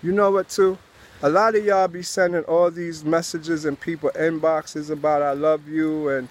You know what, too? A lot of y'all be sending all these messages in people inboxes about I love you and,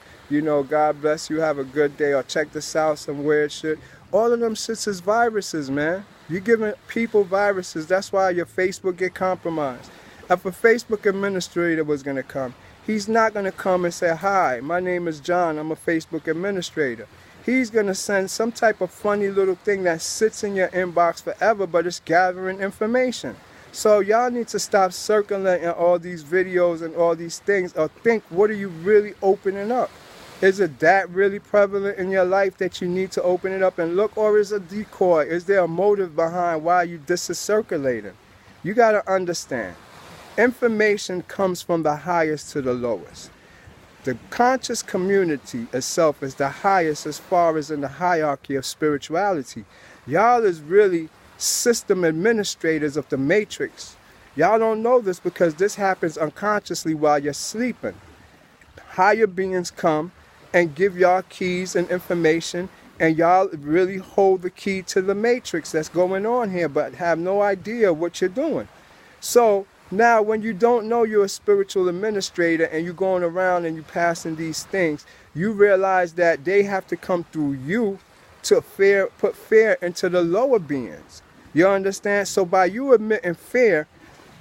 God bless you, have a good day, or check this out, some weird shit. All of them shits is viruses, man. You giving people viruses. That's why your Facebook get compromised. If a Facebook administrator was going to come, he's not going to come and say, hi, my name is John, I'm a Facebook administrator. He's going to send some type of funny little thing that sits in your inbox forever, but it's gathering information. So y'all need to stop circulating all these videos and all these things, or think, what are you really opening up? Is it that really prevalent in your life that you need to open it up and look, or is it a decoy? Is there a motive behind why this is circulating? You got to understand, information comes from the highest to the lowest. The conscious community itself is the highest as far as in the hierarchy of spirituality. Y'all is really system administrators of the matrix. Y'all don't know this because this happens unconsciously while you're sleeping. Higher beings come and give y'all keys and information, and y'all really hold the key to the matrix that's going on here, but have no idea what you're doing. So now when you don't know you're a spiritual administrator and you're going around and you're passing these things, you realize that they have to come through you to put fear into the lower beings. You understand? So by you admitting fear,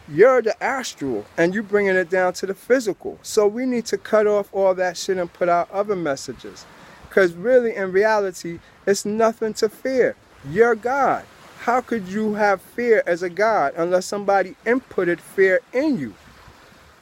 you're the astral and you bringing it down to the physical. So we need to cut off all that shit and put out other messages. Because really, in reality, it's nothing to fear. You're God. How could you have fear as a God unless somebody inputted fear in you?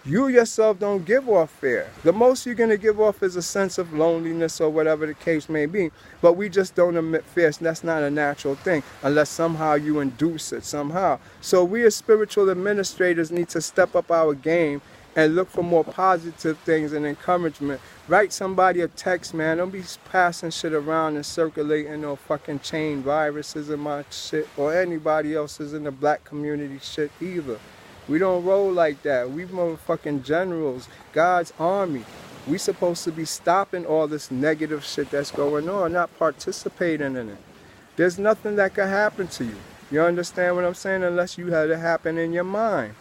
You yourself don't give off fear. The most you're going to give off is a sense of loneliness or whatever the case may be. But we just don't admit fear. That's not a natural thing unless somehow you induce it somehow. So we as spiritual administrators need to step up our game and look for more positive things and encouragement. Write somebody a text, man. Don't be passing shit around and circulating no fucking chain viruses in my shit, or anybody else's in the black community shit either. We don't roll like that. We motherfucking generals, God's army. We supposed to be stopping all this negative shit that's going on, not participating in it. There's nothing that can happen to you. You understand what I'm saying? Unless you had it happen in your mind.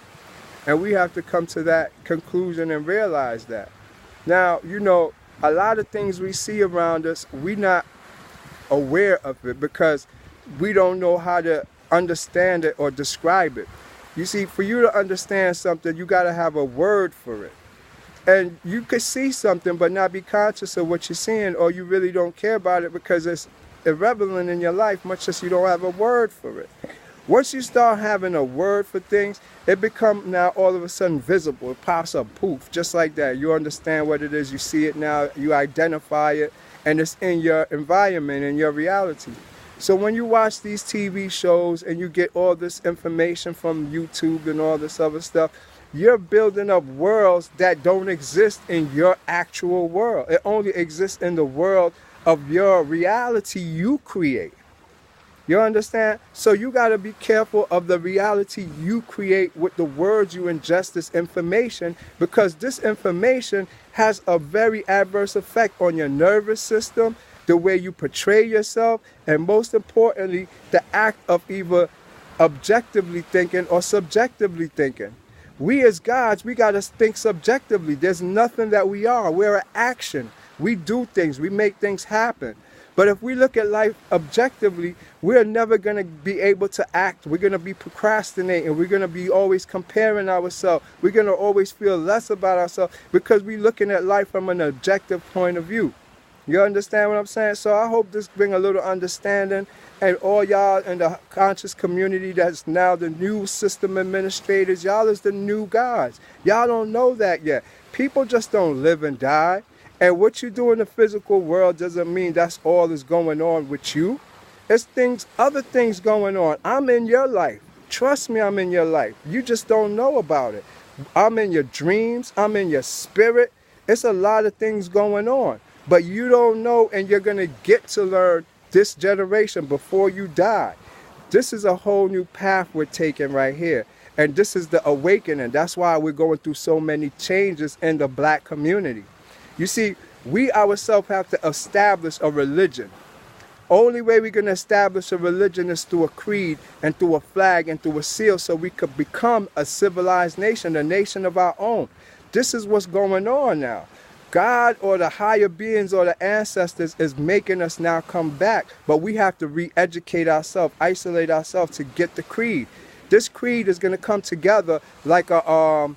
And we have to come to that conclusion and realize that. Now, a lot of things we see around us, we're not aware of it because we don't know how to understand it or describe it. You see, for you to understand something, you got to have a word for it. And you could see something but not be conscious of what you're seeing, or you really don't care about it because it's irrelevant in your life, much as you don't have a word for it. Once you start having a word for things, it becomes now all of a sudden visible. It pops up, poof, just like that. You understand what it is. You see it now. You identify it. And it's in your environment, in your reality. So when you watch these TV shows and you get all this information from YouTube and all this other stuff, you're building up worlds that don't exist in your actual world. It only exists in the world of your reality you create. You understand? So you got to be careful of the reality you create with the words you ingest this information, because this information has a very adverse effect on your nervous system, the way you portray yourself, and most importantly, the act of either objectively thinking or subjectively thinking. We as gods, we got to think subjectively. There's nothing that we are. We're an action. We do things. We make things happen. But if we look at life objectively, we're never going to be able to act. We're going to be procrastinating. We're going to be always comparing ourselves. We're going to always feel less about ourselves because we're looking at life from an objective point of view. You understand what I'm saying? So I hope this bring a little understanding, and all y'all in the conscious community that's now the new system administrators, y'all is the new gods. Y'all don't know that yet. People just don't live and die. And what you do in the physical world doesn't mean that's all that's going on with you. There's other things going on. I'm in your life. Trust me, I'm in your life. You just don't know about it. I'm in your dreams. I'm in your spirit. It's a lot of things going on. But you don't know, and you're going to get to learn this generation before you die. This is a whole new path we're taking right here. And this is the awakening. That's why we're going through so many changes in the black community. You see, we ourselves have to establish a religion. Only way we're going to establish a religion is through a creed and through a flag and through a seal, so we could become a civilized nation, a nation of our own. This is what's going on now. God or the higher beings or the ancestors is making us now come back, but we have to re-educate ourselves, isolate ourselves to get the creed. This creed is going to come together like a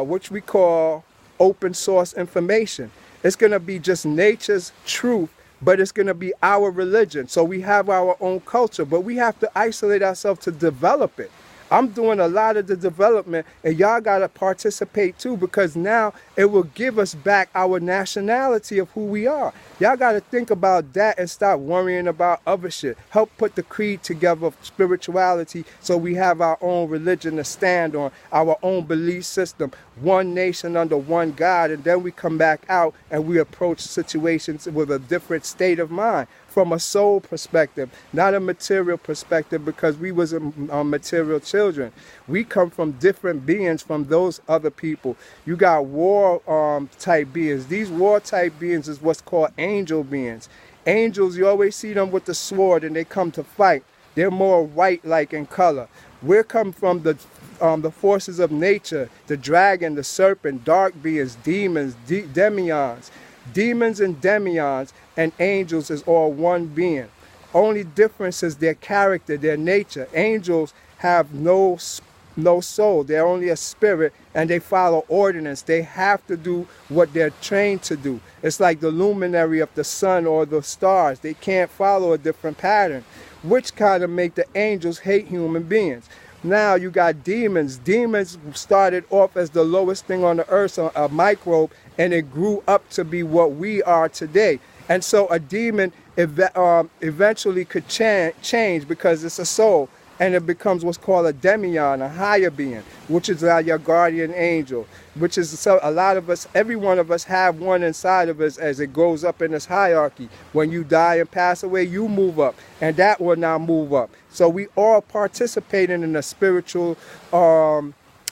which we call open source information. It's going to be just nature's truth, but it's going to be our religion. So we have our own culture, but we have to isolate ourselves to develop it. I'm doing a lot of the development, and y'all got to participate too, because now it will give us back our nationality of who we are. Y'all got to think about that and stop worrying about other shit. Help put the creed together of spirituality so we have our own religion to stand on, our own belief system, one nation under one God, and then we come back out and we approach situations with a different state of mind. From a soul perspective, not a material perspective, because we was material children. We come from different beings from those other people. You got war type beings. These war type beings is what's called angel beings. Angels, you always see them with the sword and they come to fight. They're more white-like in color. We come from the forces of nature, the dragon, the serpent, dark beings, demons, demions. Demons and demions and angels is all one being. Only difference is their character, their nature. Angels have no soul. They're only a spirit, and they follow ordinance. They have to do what they're trained to do. It's like the luminary of the sun or the stars. They can't follow a different pattern, which kind of make the angels hate human beings. Now you got demons. Demons started off as the lowest thing on the earth, so a microbe, and it grew up to be what we are today. And so a demon eventually could change because it's a soul, and it becomes what's called a demion, a higher being, which is your guardian angel, which is, so a lot of us, every one of us have one inside of us as it goes up in this hierarchy. When you die and pass away, you move up, and that will now move up. So we all participating in a spiritual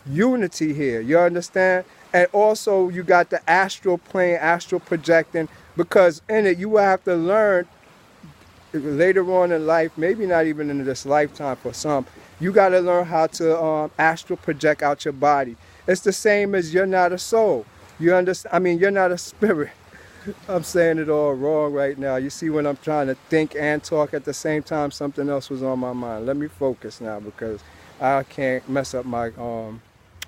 unity here, you understand? And also you got the astral plane, astral projecting, because in it you will have to learn later on in life, maybe not even in this lifetime for some, you got to learn how to astral project out your body. It's the same as you're not a soul. You understand? I mean, you're not a spirit. I'm saying it all wrong right now. You see, when I'm trying to think and talk at the same time, something else was on my mind. Let me focus now, because I can't mess up my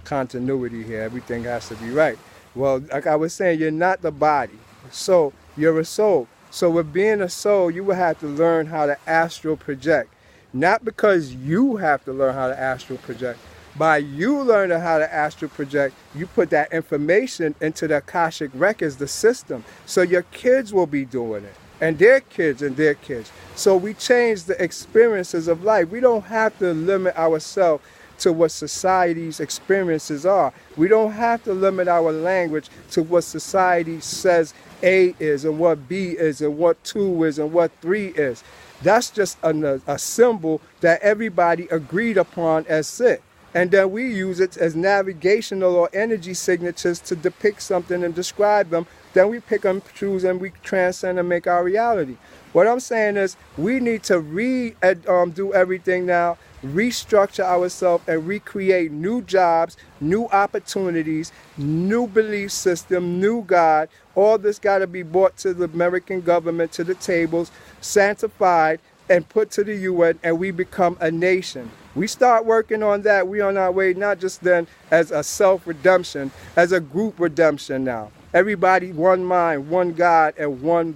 continuity here. Everything has to be right. Well, like I was saying, you're not the body. So you're a soul. So with being a soul, you will have to learn how to astral project. Not because you have to learn how to astral project. By you learning how to astral project, you put that information into the Akashic records, the system. So your kids will be doing it, and their kids and their kids. So we change the experiences of life. We don't have to limit ourselves to what society's experiences are. We don't have to limit our language to what society says A is and what B is and what 2 is and what 3 is. That's just a symbol that everybody agreed upon as it. And then we use it as navigational or energy signatures to depict something and describe them. Then we pick and choose and we transcend and make our reality. What I'm saying is we need to do everything now, restructure ourselves and recreate new jobs, new opportunities, new belief system, new God. All this got to be brought to the American government, to the tables, sanctified, and put to the UN, and we become a nation. We start working on that. We on our way, not just then as a self-redemption, as a group redemption now. Everybody, one mind, one God, and one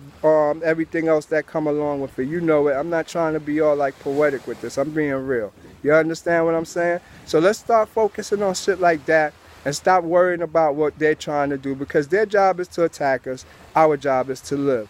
everything else that come along with it. You know it. I'm not trying to be all like poetic with this. I'm being real. You understand what I'm saying? So let's start focusing on shit like that and stop worrying about what they're trying to do, because their job is to attack us. Our job is to live.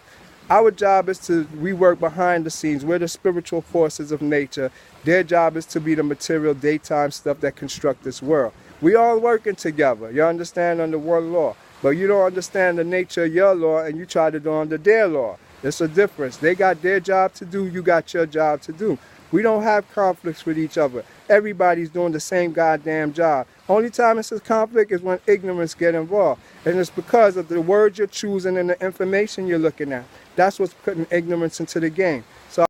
Our job is we work behind the scenes. We're the spiritual forces of nature. Their job is to be the material daytime stuff that construct this world. We all working together, you understand, under one law. But you don't understand the nature of your law and you try to do under their law. There's a difference. They got their job to do, you got your job to do. We don't have conflicts with each other. Everybody's doing the same goddamn job. Only time it's a conflict is when ignorance get involved. And it's because of the words you're choosing and the information you're looking at. That's what's putting ignorance into the game. So